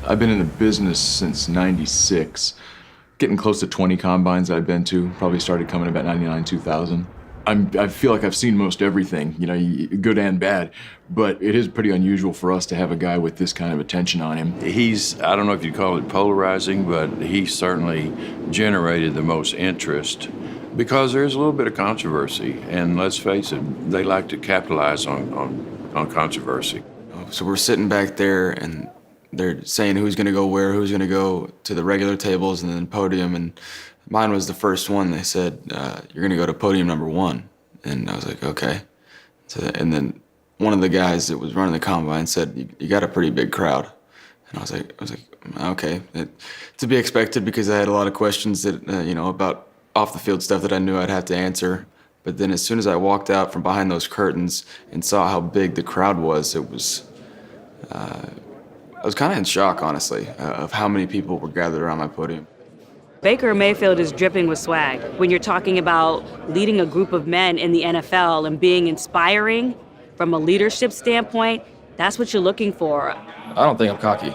I've been in the business since '96, getting close to 20 combines I've been to. Probably started coming about '99, 2000. I feel like I've seen most everything, you know, good and bad, but it is pretty unusual for us to have a guy with this kind of attention on him. I don't know if you'd call it polarizing, but he certainly generated the most interest because there's a little bit of controversy, and let's face it, they like to capitalize on controversy. So we're sitting back there, and they're saying who's going to go where, who's going to go to the regular tables and then podium, and mine was the first one. They said, you're going to go to podium number 1. And I was like, okay. So, and then one of the guys that was running the combine said, you got a pretty big crowd. And I was like, okay. To be expected, because I had a lot of questions that, about off the field stuff that I knew I'd have to answer. But then as soon as I walked out from behind those curtains and saw how big the crowd was, I was kind of in shock, honestly, of how many people were gathered around my podium. Baker Mayfield is dripping with swag. When you're talking about leading a group of men in the NFL and being inspiring from a leadership standpoint, that's what you're looking for. I don't think I'm cocky.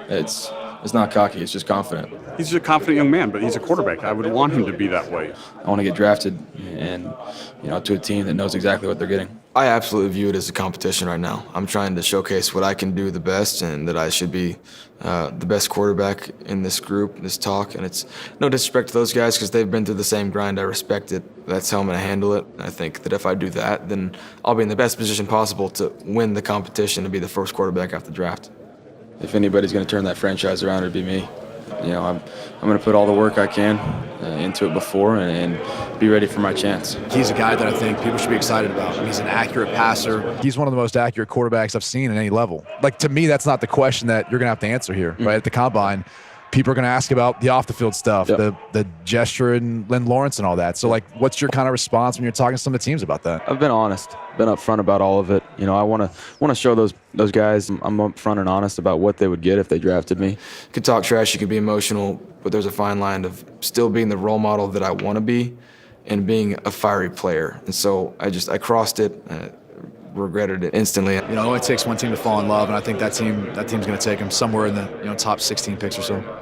It's not cocky, it's just confident. He's just a confident young man, but he's a quarterback. I would want him to be that way. I want to get drafted and, to a team that knows exactly what they're getting. I absolutely view it as a competition right now. I'm trying to showcase what I can do the best, and that I should be the best quarterback in this group, this talk. And it's no disrespect to those guys because they've been through the same grind. I respect it. That's how I'm going to handle it. I think that if I do that, then I'll be in the best position possible to win the competition and be the first quarterback after the draft. If anybody's going to turn that franchise around, it'd be me. I'm going to put all the work I can into it before and be ready for my chance. He's a guy that I think people should be excited about. I mean, he's an accurate passer. He's one of the most accurate quarterbacks I've seen at any level. Like, to me, that's not the question that you're going to have to answer here, right? At the combine, people are going to ask about the off-the-field stuff, the gesture and Lynn Lawrence and all that. So, like, what's your kind of response when you're talking to some of the teams about that? I've been honest, been upfront about all of it. I want to show those guys I'm upfront and honest about what they would get if they drafted me. You could talk trash, you could be emotional, but there's a fine line of still being the role model that I want to be and being a fiery player. And so I crossed it, regretted it instantly. It only takes one team to fall in love, and I think that team's going to take him somewhere in the top 16 picks or so.